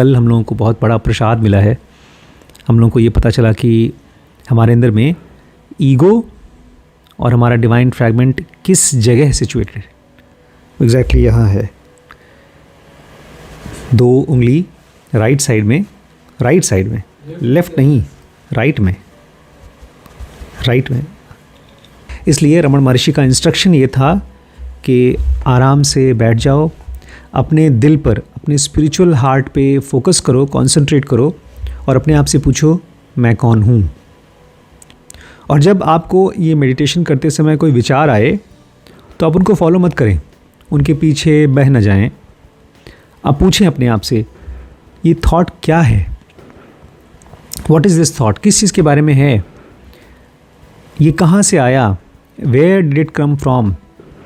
कल हम लोगों को बहुत बड़ा प्रसाद मिला है। हम लोगों को ये पता चला कि हमारे अंदर में ईगो और हमारा डिवाइन फ्रैगमेंट किस जगह है सिचुएटेड है। एग्जैक्टली यहाँ है, 2 उंगली राइट साइड में, लेफ़्ट नहीं, राइट में। इसलिए रमण महर्षि का इंस्ट्रक्शन ये था कि आराम से बैठ जाओ, अपने दिल पर, अपने स्पिरिचुअल हार्ट पे फोकस करो, कंसंट्रेट करो और अपने आप से पूछो मैं कौन हूँ। और जब आपको ये मेडिटेशन करते समय कोई विचार आए तो आप उनको फॉलो मत करें, उनके पीछे बह न जाएं। आप पूछें अपने आप से ये थॉट क्या है, व्हाट इज़ दिस थॉट, किस चीज़ के बारे में है, ये कहाँ से आया, where did it come from.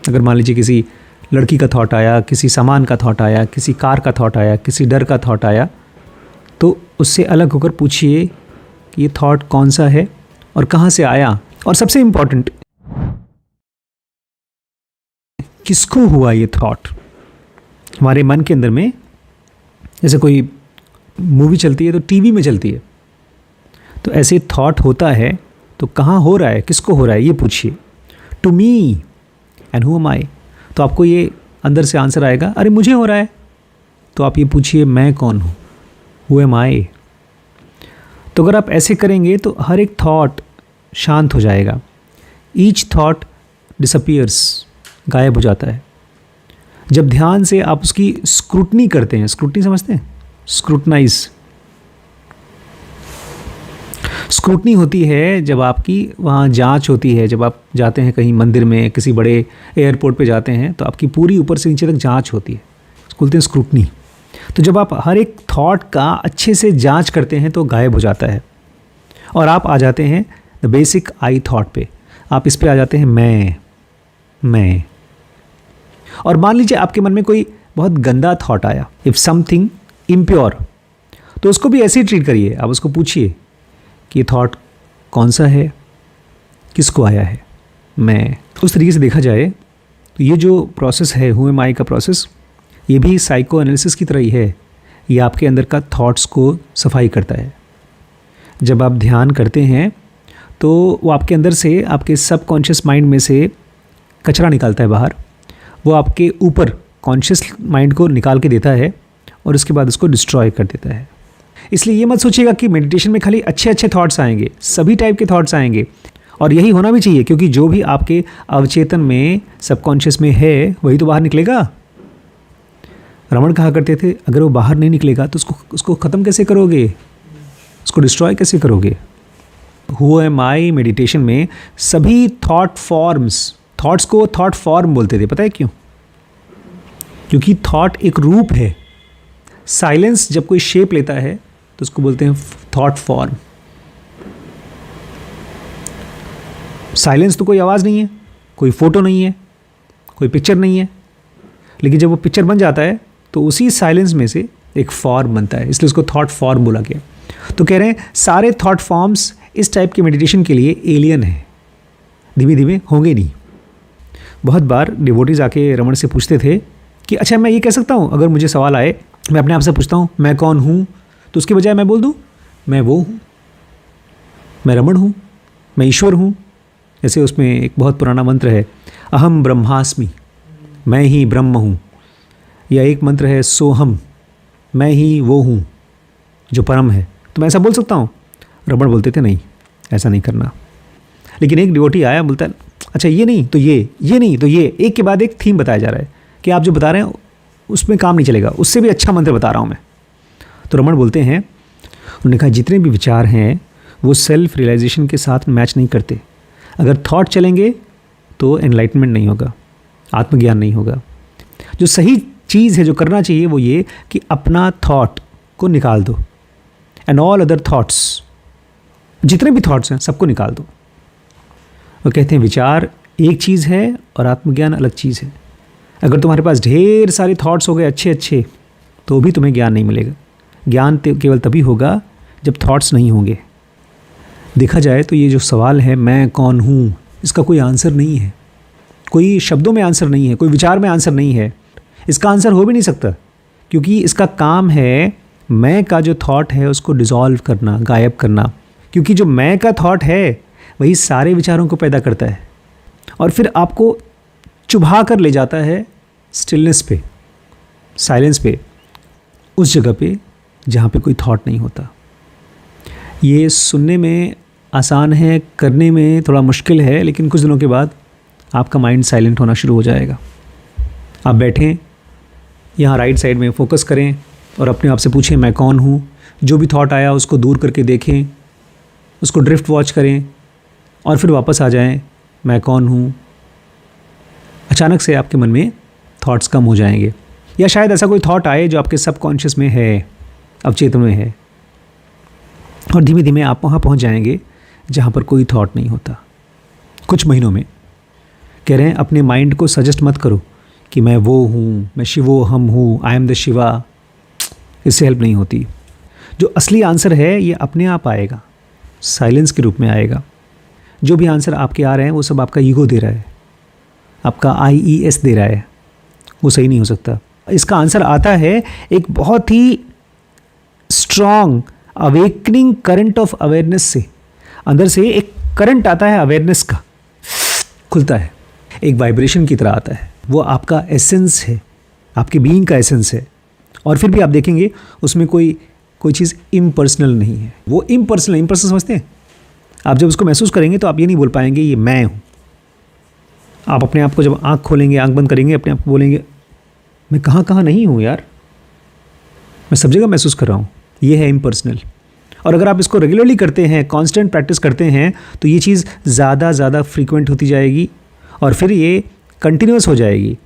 अगर मान लीजिए किसी लड़की का थॉट आया, किसी सामान का थॉट आया, किसी कार का थॉट आया, किसी डर का थॉट आया, तो उससे अलग होकर पूछिए कि ये थॉट कौन सा है और कहाँ से आया, और सबसे इम्पॉर्टेंट किसको हुआ ये थॉट। हमारे मन के अंदर में जैसे कोई मूवी चलती है तो टीवी में चलती है, तो ऐसे थॉट होता है तो कहाँ हो रहा है, किसको हो रहा है, ये पूछिए। To me and who am I, तो आपको ये अंदर से आंसर आएगा, अरे मुझे हो रहा है। तो आप ये पूछिए मैं कौन हूँ, हु एम आई। तो अगर आप ऐसे करेंगे तो हर एक थॉट शांत हो जाएगा, ईच थॉट डिसअपीयर्स, गायब हो जाता है। जब ध्यान से आप उसकी स्क्रूटनी करते हैं, स्क्रूटनी समझते हैं, स्क्रूटनी होती है जब आपकी वहाँ जांच होती है, जब आप जाते हैं कहीं मंदिर में, किसी बड़े एयरपोर्ट पे जाते हैं तो आपकी पूरी ऊपर से नीचे तक जांच होती है, उसको बोलते हैं स्क्रूटनी। तो जब आप हर एक थॉट का अच्छे से जांच करते हैं तो गायब हो जाता है और आप आ जाते हैं द बेसिक आई थॉट पे, आप इस पे आ जाते हैं मैं। और मान लीजिए आपके मन में कोई बहुत गंदा थॉट आया, इफ़ समथिंग इम्प्योर, तो उसको भी ऐसे ही ट्रीट करिए। आप उसको पूछिए कि ये थॉट कौन सा है, किसको आया है, मैं। उस तरीके से देखा जाए तो ये जो प्रोसेस है हु एम आई का प्रोसेस, ये भी साइको एनालिसिस की तरह ही है। ये आपके अंदर का थॉट्स को सफाई करता है। जब आप ध्यान करते हैं तो वो आपके अंदर से, आपके सबकॉन्शियस माइंड में से कचरा निकालता है बाहर, वो आपके ऊपर कॉन्शियस माइंड को निकाल के देता है और उसके बाद उसको डिस्ट्रॉय कर देता है। इसलिए ये मत सोचिएगा कि मेडिटेशन में खाली अच्छे अच्छे थॉट्स आएंगे, सभी टाइप के थॉट्स आएंगे, और यही होना भी चाहिए, क्योंकि जो भी आपके अवचेतन में, सबकॉन्शियस में है, वही तो बाहर निकलेगा। रमण कहा करते थे अगर वो बाहर नहीं निकलेगा तो उसको ख़त्म कैसे करोगे, उसको डिस्ट्रॉय कैसे करोगे। हु एम आई मेडिटेशन में सभी थॉट फॉर्म्स, थॉट्स को थॉट फॉर्म बोलते थे, पता है क्यों? क्योंकि थॉट एक रूप है। साइलेंस जब कोई शेप लेता है तो उसको बोलते हैं थॉट फॉर्म। साइलेंस तो कोई आवाज़ नहीं है, कोई फोटो नहीं है, कोई पिक्चर नहीं है, लेकिन जब वो पिक्चर बन जाता है तो उसी साइलेंस में से एक फॉर्म बनता है, इसलिए उसको थॉट फॉर्म बोला गया। तो कह रहे हैं सारे थॉट फॉर्म्स इस टाइप के मेडिटेशन के लिए एलियन है, धीमे धीमे होंगे नहीं। बहुत बार डिवोटीज आके रमण से पूछते थे कि अच्छा मैं ये कह सकता हूँ, अगर मुझे सवाल आए, मैं अपने आप से पूछता हूँ मैं कौन हूँ, तो उसके बजाय मैं बोल दूँ मैं वो हूँ, मैं रमण हूँ, मैं ईश्वर हूँ। जैसे उसमें एक बहुत पुराना मंत्र है अहम ब्रह्मास्मि, मैं ही ब्रह्म हूँ, या एक मंत्र है सोहम, मैं ही वो हूँ जो परम है। तो मैं ऐसा बोल सकता हूँ? रमण बोलते थे नहीं, ऐसा नहीं करना। लेकिन एक डिवोटी आया, बोलता है अच्छा ये नहीं तो ये नहीं तो ये, एक के बाद एक थीम बताया जा रहा है कि आप जो बता रहे हैं उसमें काम नहीं चलेगा, उससे भी अच्छा मंत्र बता रहा हूँ मैं। तो रमण बोलते हैं, उन्होंने कहा जितने भी विचार हैं वो सेल्फ रियलाइजेशन के साथ मैच नहीं करते। अगर थॉट चलेंगे तो एनलाइटमेंट नहीं होगा, आत्मज्ञान नहीं होगा। जो सही चीज़ है, जो करना चाहिए, वो ये कि अपना थॉट को निकाल दो, एंड ऑल अदर थॉट्स, जितने भी थॉट्स हैं सबको निकाल दो। वो कहते हैं विचार एक चीज़ है और आत्मज्ञान अलग चीज़ है। अगर तुम्हारे पास ढेर सारे थॉट्स हो गए अच्छे अच्छे, तो भी तुम्हें ज्ञान नहीं मिलेगा। ज्ञान केवल तभी होगा जब थॉट्स नहीं होंगे। देखा जाए तो ये जो सवाल है मैं कौन हूँ, इसका कोई आंसर नहीं है, कोई शब्दों में आंसर नहीं है, कोई विचार में आंसर नहीं है। इसका आंसर हो भी नहीं सकता, क्योंकि इसका काम है मैं का जो थॉट है उसको डिसॉल्व करना, गायब करना, क्योंकि जो मैं का थॉट है वही सारे विचारों को पैदा करता है और फिर आपको चुभा कर ले जाता है स्टिलनेस पे, साइलेंस पे, उस जगह पे जहाँ पे कोई थॉट नहीं होता। ये सुनने में आसान है, करने में थोड़ा मुश्किल है, लेकिन कुछ दिनों के बाद आपका माइंड साइलेंट होना शुरू हो जाएगा। आप बैठें, यहाँ राइट साइड में फोकस करें और अपने आप से पूछें मैं कौन हूँ। जो भी थॉट आया उसको दूर करके देखें, उसको ड्रिफ्ट वॉच करें और फिर वापस आ जाएं, मैं कौन हूँ। अचानक से आपके मन में थॉट्स कम हो जाएंगे, या शायद ऐसा कोई थॉट आए जो आपके सबकॉन्शियस में है, अवचेतन में है, और धीमे धीमे आप वहाँ पहुँच जाएंगे जहाँ पर कोई थॉट नहीं होता। कुछ महीनों में कह रहे हैं अपने माइंड को सजेस्ट मत करो कि मैं वो हूँ, मैं शिवो हम हूँ, आई एम द शिवा। इससे हेल्प नहीं होती। जो असली आंसर है ये अपने आप आएगा, साइलेंस के रूप में आएगा। जो भी आंसर आपके आ रहे हैं वो सब आपका ईगो दे रहा है, आपका IES दे रहा है, वो सही नहीं हो सकता। इसका आंसर आता है एक बहुत ही strong awakening current of awareness से। अंदर से एक करंट आता है अवेयरनेस का, खुलता है, एक वाइब्रेशन की तरह आता है। वो आपका एसेंस है, आपके बीइंग का एसेंस है। और फिर भी आप देखेंगे उसमें कोई चीज़ इम्पर्सनल नहीं है। वो इम्पर्सनल समझते हैं आप। जब उसको महसूस करेंगे तो आप ये नहीं बोल पाएंगे ये मैं हूँ। आप अपने आप को जब आँख खोलेंगे, आँख बंद करेंगे, अपने आप को बोलेंगे मैं कहाँ नहीं हूँ यार, मैं सब जगह महसूस कर रहा हूँ। ये है इम्पर्सनल। और अगर आप इसको रेगुलरली करते हैं, कांस्टेंट प्रैक्टिस करते हैं, तो ये चीज़ ज़्यादा फ्रीक्वेंट होती जाएगी और फिर ये कंटिन्यूस हो जाएगी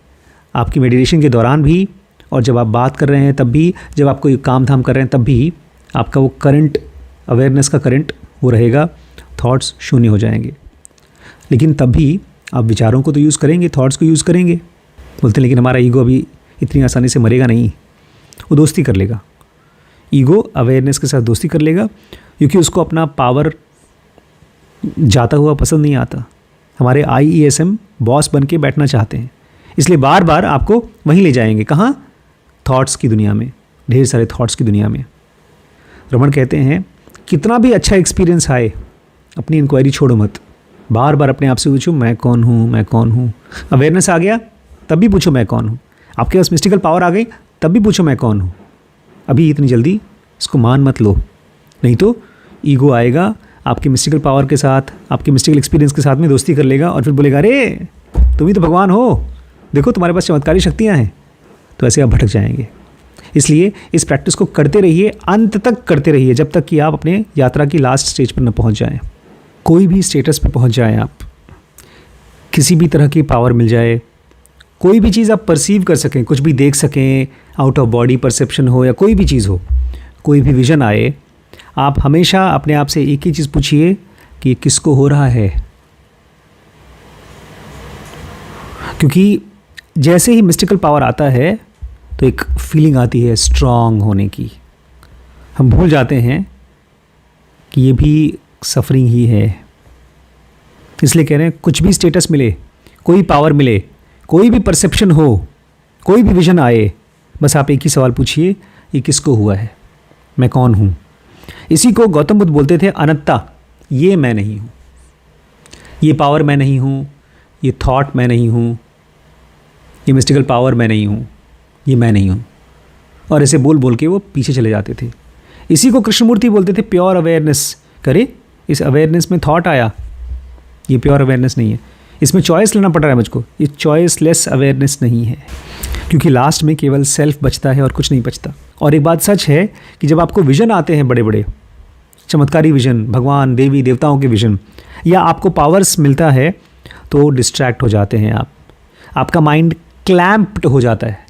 आपकी मेडिटेशन के दौरान भी, और जब आप बात कर रहे हैं तब भी, जब आप कोई काम धाम कर रहे हैं तब भी आपका वो करंट, अवेयरनेस का करंट वो रहेगा। थॉट्स शून्य हो जाएंगे। लेकिन तब भी आप विचारों को तो यूज़ करेंगे, थॉट्स को यूज़ करेंगे। बोलते हैं लेकिन हमारा ईगो अभी इतनी आसानी से मरेगा नहीं, वो दोस्ती कर लेगा। ईगो अवेयरनेस के साथ दोस्ती कर लेगा क्योंकि उसको अपना पावर जाता हुआ पसंद नहीं आता। हमारे IESM बॉस बन के बैठना चाहते हैं, इसलिए बार बार आपको वहीं ले जाएंगे। कहाँ? थॉट्स की दुनिया में, ढेर सारे थॉट्स की दुनिया में। रमन कहते हैं कितना भी अच्छा एक्सपीरियंस आए, अपनी इंक्वायरी छोड़ो मत। बार बार अपने आप से पूछो मैं कौन हूँ, मैं कौन हूँ। अवेयरनेस आ गया तब भी पूछो मैं कौन हूँ। आपके पास मिस्टिकल पावर आ गई तब भी पूछो मैं कौन हूँ। अभी इतनी जल्दी इसको मान मत लो, नहीं तो ईगो आएगा आपके मिस्टिकल पावर के साथ, आपके मिस्टिकल एक्सपीरियंस के साथ में दोस्ती कर लेगा और फिर बोलेगा अरे तुम ही तो भगवान हो, देखो तुम्हारे पास चमत्कारी शक्तियाँ हैं। तो ऐसे आप भटक जाएंगे। इसलिए इस प्रैक्टिस को करते रहिए, अंत तक करते रहिए, जब तक कि आप अपने यात्रा की लास्ट स्टेज पर न पहुंच जाएं। कोई भी स्टेटस पे पहुंच जाएं आप, किसी भी तरह की पावर मिल जाए, कोई भी चीज़ आप परसीव कर सकें, कुछ भी देख सकें, आउट ऑफ बॉडी परसेप्शन हो या कोई भी चीज़ हो, कोई भी विजन आए, आप हमेशा अपने आप से एक ही चीज़ पूछिए कि किसको हो रहा है। क्योंकि जैसे ही मिस्टिकल पावर आता है तो एक फीलिंग आती है स्ट्रांग होने की। हम भूल जाते हैं कि ये भी सफरिंग ही है। इसलिए कह रहे हैं कुछ भी स्टेटस मिले, कोई पावर मिले, कोई भी परसेप्शन हो, कोई भी विजन आए, बस आप एक ही सवाल पूछिए ये किसको हुआ है, मैं कौन हूँ। इसी को गौतम बुद्ध बोलते थे अनंता। ये मैं नहीं हूँ, ये पावर मैं नहीं हूँ, ये थॉट मैं नहीं हूँ, ये मिस्टिकल पावर मैं नहीं हूँ, ये मैं नहीं हूँ। और ऐसे बोल बोल के वो पीछे चले जाते थे। इसी को कृष्णमूर्ति बोलते थे प्योर अवेयरनेस। करे इस अवेयरनेस में थॉट आया, ये प्योर अवेयरनेस नहीं है, इसमें चॉइस लेना पड़ रहा है मुझको, ये चॉइसलेस अवेयरनेस नहीं है। क्योंकि लास्ट में केवल सेल्फ बचता है और कुछ नहीं बचता। और एक बात सच है कि जब आपको विजन आते हैं, बड़े बड़े चमत्कारी विजन, भगवान देवी देवताओं के विजन, या आपको पावर्स मिलता है, तो डिस्ट्रैक्ट हो जाते हैं आप। आपका माइंड क्लैम्प्ड हो जाता है।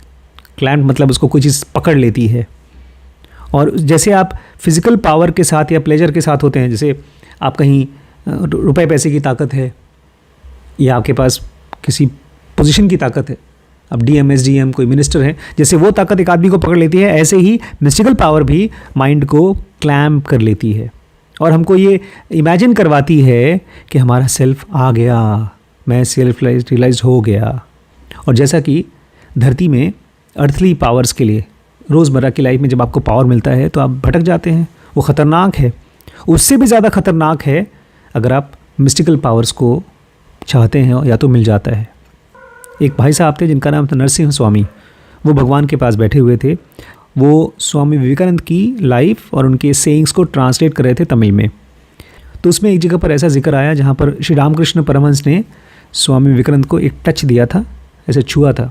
क्लैम्प मतलब उसको कोई चीज़ पकड़ लेती है। और जैसे आप फिज़िकल पावर के साथ या प्लेजर के साथ होते हैं, जैसे आप कहीं रुपए पैसे की ताकत है, या आपके पास किसी पोजीशन की ताकत है, अब DM SDM कोई मिनिस्टर है, जैसे वो ताकत एक आदमी को पकड़ लेती है, ऐसे ही मिस्टिकल पावर भी माइंड को क्लैम्प कर लेती है और हमको ये इमेजिन करवाती है कि हमारा सेल्फ आ गया, मैं सेल्फ रियलाइज हो गया। और जैसा कि धरती में अर्थली पावर्स के लिए, रोज़मर्रा की लाइफ में जब आपको पावर मिलता है तो आप भटक जाते हैं, वो ख़तरनाक है। उससे भी ज़्यादा ख़तरनाक है अगर आप मिस्टिकल पावर्स को चाहते हैं या तो मिल जाता है। एक भाई साहब थे जिनका नाम था नरसिंह स्वामी, वो भगवान के पास बैठे हुए थे। वो स्वामी विवेकानंद की लाइफ और उनके सेइंग्स को ट्रांसलेट कर रहे थे तमिल में। तो उसमें एक जगह पर ऐसा जिक्र आया जहाँ पर श्री रामकृष्ण परमहंस ने स्वामी विवेकानंद को एक टच दिया था, ऐसे छुआ था,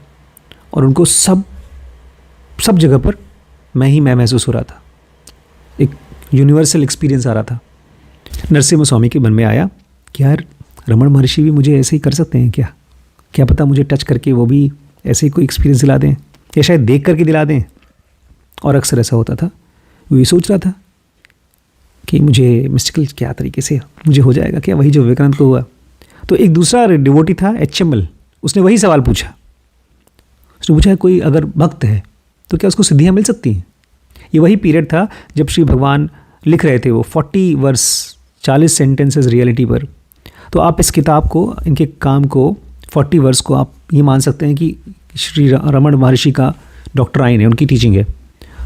और उनको सब जगह पर मैं महसूस हो रहा था। एक यूनिवर्सल एक्सपीरियंस आ रहा था। नरसिम्हा स्वामी के मन में आया कि यार रमण महर्षि भी मुझे ऐसे ही कर सकते हैं क्या? क्या पता मुझे टच करके वो भी ऐसे ही कोई एक्सपीरियंस दिला दें, या शायद देख करके दिला दें। और अक्सर ऐसा होता था। वो ये सोच रहा था कि मुझे मिस्टिकल क्या तरीके से मुझे हो जाएगा क्या, वही जो विवेकानंद को हुआ। तो एक दूसरा डिवोटी था HML, उसने वही सवाल पूछा। उसने पूछा कोई अगर भक्त है तो क्या उसको सिद्धियाँ मिल सकती हैं? ये वही पीरियड था जब श्री भगवान लिख रहे थे वो 40 वर्स 40 सेंटेंसेस रियलिटी पर। तो आप इस किताब को, इनके काम को, 40 वर्स को आप ये मान सकते हैं कि श्री रमण महर्षि का डॉक्ट्राइन है, उनकी टीचिंग है।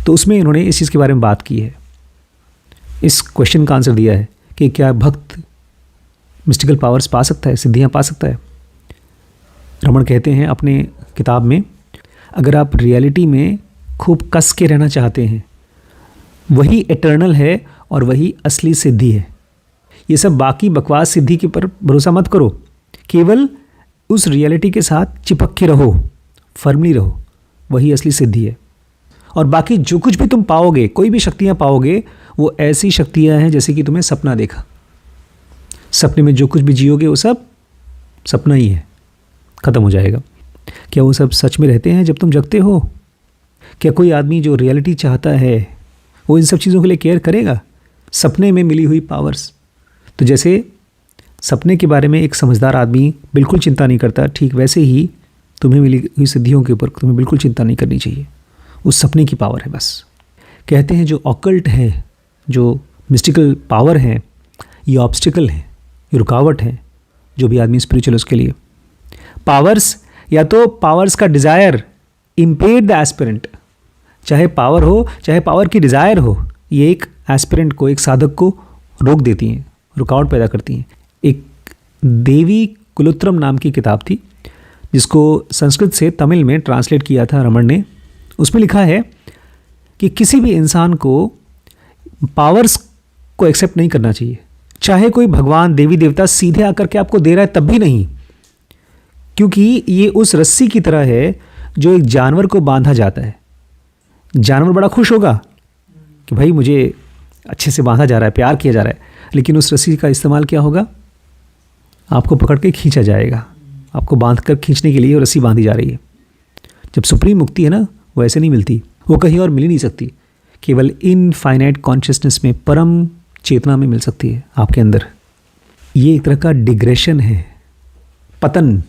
तो उसमें इन्होंने इस चीज़ के बारे में बात की है, इस क्वेश्चन का आंसर दिया है कि क्या भक्त मिस्टिकल पावर्स पा सकता है, सिद्धियाँ पा सकता है। रमण कहते हैं अपने किताब में, अगर आप रियलिटी में खूब कस के रहना चाहते हैं, वही इटर्नल है और वही असली सिद्धि है। ये सब बाकी बकवास सिद्धि के पर भरोसा मत करो, केवल उस रियलिटी के साथ चिपक के रहो, फर्मली रहो, वही असली सिद्धि है। और बाकी जो कुछ भी तुम पाओगे, कोई भी शक्तियाँ पाओगे, वो ऐसी शक्तियाँ हैं जैसे कि तुम्हें सपना देखा। सपने में जो कुछ भी जियोगे वो सब सपना ही है, ख़त्म हो जाएगा। क्या वो सब सच में रहते हैं जब तुम जगते हो? क्या कोई आदमी जो रियलिटी चाहता है वो इन सब चीज़ों के लिए केयर करेगा? सपने में मिली हुई पावर्स, तो जैसे सपने के बारे में एक समझदार आदमी बिल्कुल चिंता नहीं करता, ठीक वैसे ही तुम्हें मिली हुई सिद्धियों के ऊपर तुम्हें बिल्कुल चिंता नहीं करनी चाहिए। उस सपने की पावर है बस। कहते हैं जो ऑकल्ट है, जो मिस्टिकल पावर है, ये ऑब्स्टिकल है, ये रुकावट है जो भी आदमी स्पिरिचुअल उसके लिए। पावर्स, या तो पावर्स का डिज़ायर इम्पेड द एस्पिरेंट, चाहे पावर हो चाहे पावर की डिज़ायर हो, ये एक एस्पिरेंट को, एक साधक को रोक देती हैं, रुकावट पैदा करती हैं। एक देवी कुलोत्रम नाम की किताब थी जिसको संस्कृत से तमिल में ट्रांसलेट किया था रमण ने। उसमें लिखा है कि किसी भी इंसान को पावर्स को एक्सेप्ट नहीं करना चाहिए, चाहे कोई भगवान देवी देवता सीधे आकर के आपको दे रहा है तब भी नहीं, क्योंकि ये उस रस्सी की तरह है जो एक जानवर को बांधा जाता है। जानवर बड़ा खुश होगा कि भाई मुझे अच्छे से बांधा जा रहा है, प्यार किया जा रहा है, लेकिन उस रस्सी का इस्तेमाल क्या होगा? आपको पकड़ के खींचा जाएगा, आपको बांध कर खींचने के लिए रस्सी बांधी जा रही है। जब सुप्रीम मुक्ति है ना, वो ऐसे नहीं मिलती, वो कहीं और मिल ही नहीं सकती, केवल इनफाइनाइट कॉन्शियसनेस में, परम चेतना में मिल सकती है आपके अंदर। ये एक तरह का डिग्रेशन है, पतन।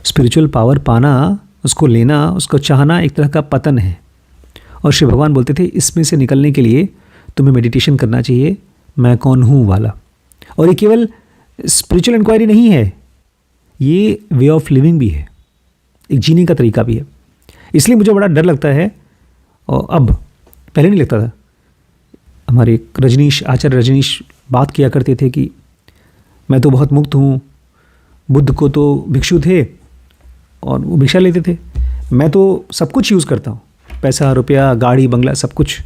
स्पिरिचुअल पावर पाना, उसको लेना, उसको चाहना एक तरह का पतन है। और श्री भगवान बोलते थे इसमें से निकलने के लिए तुम्हें मेडिटेशन करना चाहिए, मैं कौन हूँ वाला। और ये केवल स्पिरिचुअल इंक्वायरी नहीं है, ये वे ऑफ लिविंग भी है, एक जीने का तरीका भी है। इसलिए मुझे बड़ा डर लगता है, और अब पहले नहीं लगता था। हमारे रजनीश, आचार्य रजनीश बात किया करते थे कि मैं तो बहुत मुक्त हूँ, बुद्ध को तो भिक्षु थे और वो भिक्षा लेते थे, मैं तो सब कुछ यूज़ करता हूँ, पैसा, रुपया, गाड़ी, बंगला, सब कुछ।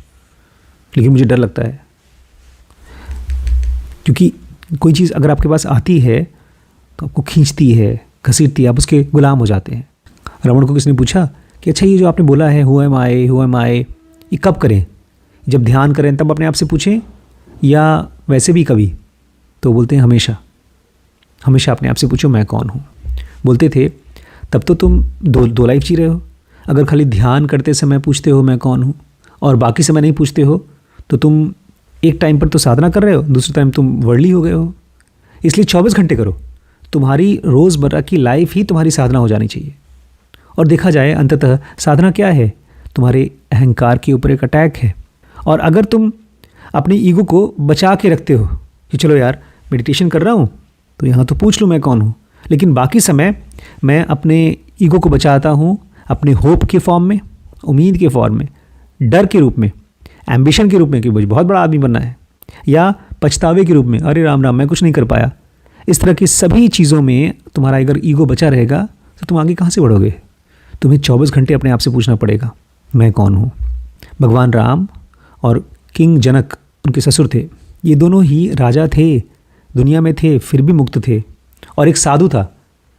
लेकिन मुझे डर लगता है, क्योंकि कोई चीज़ अगर आपके पास आती है तो आपको खींचती है, घसीटती है, आप उसके गुलाम हो जाते हैं। रमण को किसने पूछा कि अच्छा ये जो आपने बोला है हु एम आई, ये कब करें? जब ध्यान करें तब अपने आप से पूछें, या वैसे भी कभी? तो बोलते हैं हमेशा, हमेशा अपने आप से पूछो मैं कौन हूँ। बोलते थे तब तो तुम दो लाइफ जी रहे हो। अगर खाली ध्यान करते समय पूछते हो मैं कौन हूँ और बाकी समय नहीं पूछते हो, तो तुम एक टाइम पर तो साधना कर रहे हो, दूसरे टाइम तुम वर्ldly हो गए हो। इसलिए 24 घंटे करो, तुम्हारी रोज़मर्रा की लाइफ ही तुम्हारी साधना हो जानी चाहिए। और देखा जाए अंततः साधना क्या है? तुम्हारे अहंकार के ऊपर एक अटैक है। और अगर तुम अपनी ईगो को बचा के रखते हो कि चलो यार मेडिटेशन कर रहा हूँ तो यहाँ तो पूछ लूँ मैं कौन हूँ, लेकिन बाकी समय मैं अपने ईगो को बचाता हूँ अपने होप के फॉर्म में, उम्मीद के फॉर्म में, डर के रूप में, एम्बिशन के रूप में कि मुझे बहुत बड़ा आदमी बनना है, या पछतावे के रूप में अरे राम राम मैं कुछ नहीं कर पाया, इस तरह की सभी चीज़ों में तुम्हारा अगर ईगो बचा रहेगा तो तुम आगे कहाँ से बढ़ोगे? तुम्हें 24 घंटे अपने आप से पूछना पड़ेगा, मैं कौन हूँ? भगवान राम और किंग जनक, उनके ससुर थे, ये दोनों ही राजा थे, दुनिया में थे, फिर भी मुक्त थे। और एक साधु था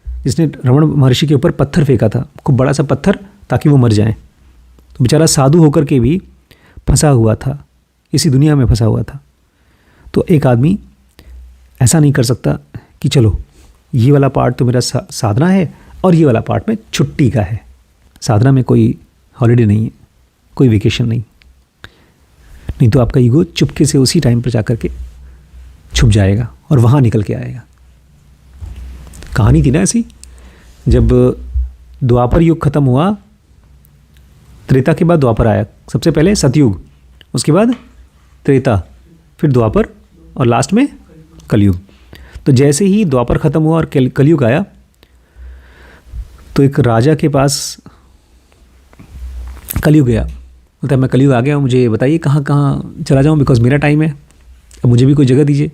जिसने रमण महर्षि के ऊपर पत्थर फेंका था, खूब बड़ा सा पत्थर, ताकि वो मर जाएं। तो बेचारा साधु होकर के भी फंसा हुआ था, इसी दुनिया में फंसा हुआ था। तो एक आदमी ऐसा नहीं कर सकता कि चलो ये वाला पार्ट तो मेरा साधना है और ये वाला पार्ट में छुट्टी का है। साधना में कोई हॉलीडे नहीं है, कोई वेकेशन नहीं तो आपका ईगो चुपके से उसी टाइम पर जाकर के छुप जाएगा और वहाँ निकल के आएगा। कहानी थी ना ऐसी, जब द्वापर युग खत्म हुआ, त्रेता के बाद द्वापर आया। सबसे पहले सतयुग, उसके बाद त्रेता, फिर द्वापर और लास्ट में कलयुग। तो जैसे ही द्वापर खत्म हुआ और कलयुग आया, तो एक राजा के पास कलयुग गया, बोलता है मैं कलयुग आ गया हूँ, मुझे बताइए कहाँ कहाँ चला जाऊँ, बिकॉज मेरा टाइम है, अब मुझे भी कोई जगह दीजिए।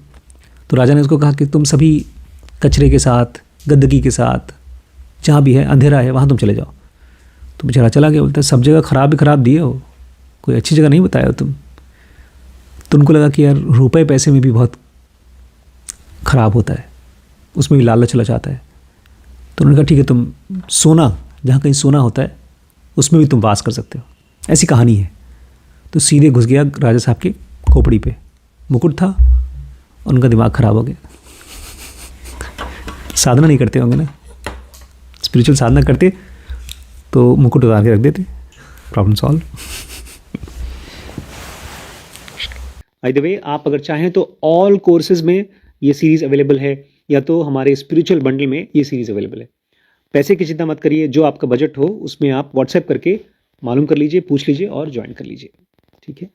तो राजा ने उसको कहा कि तुम सभी कचरे के साथ, गंदगी के साथ, जहाँ भी है अंधेरा है वहाँ तुम चले जाओ। तो बेचारा चला गया, बोलता है सब जगह ख़राब ही ख़राब दिए हो, कोई अच्छी जगह नहीं बताया हो तुम। तो उनको लगा कि यार रुपए पैसे में भी बहुत ख़राब होता है, उसमें भी लालच चला जाता है। तो उन्होंने कहा ठीक है, तुम सोना, जहाँ कहीं सोना होता है उसमें भी तुम वास कर सकते हो, ऐसी कहानी है। तो सीधे घुस गया राजा साहब की खोपड़ी पे, मुकुट था, उनका दिमाग ख़राब हो गया। साधना नहीं करते होंगे ना, स्पिरिचुअल साधना करते तो मुकुट उतार के रख देते, problem solve. By the way, आप अगर चाहें तो ऑल कोर्सेज में ये सीरीज़ अवेलेबल है, या तो हमारे स्पिरिचुअल बंडल में ये सीरीज़ अवेलेबल है। पैसे की चिंता मत करिए, जो आपका बजट हो उसमें आप व्हाट्सएप करके मालूम कर लीजिए, पूछ लीजिए और ज्वाइन कर लीजिए, ठीक है।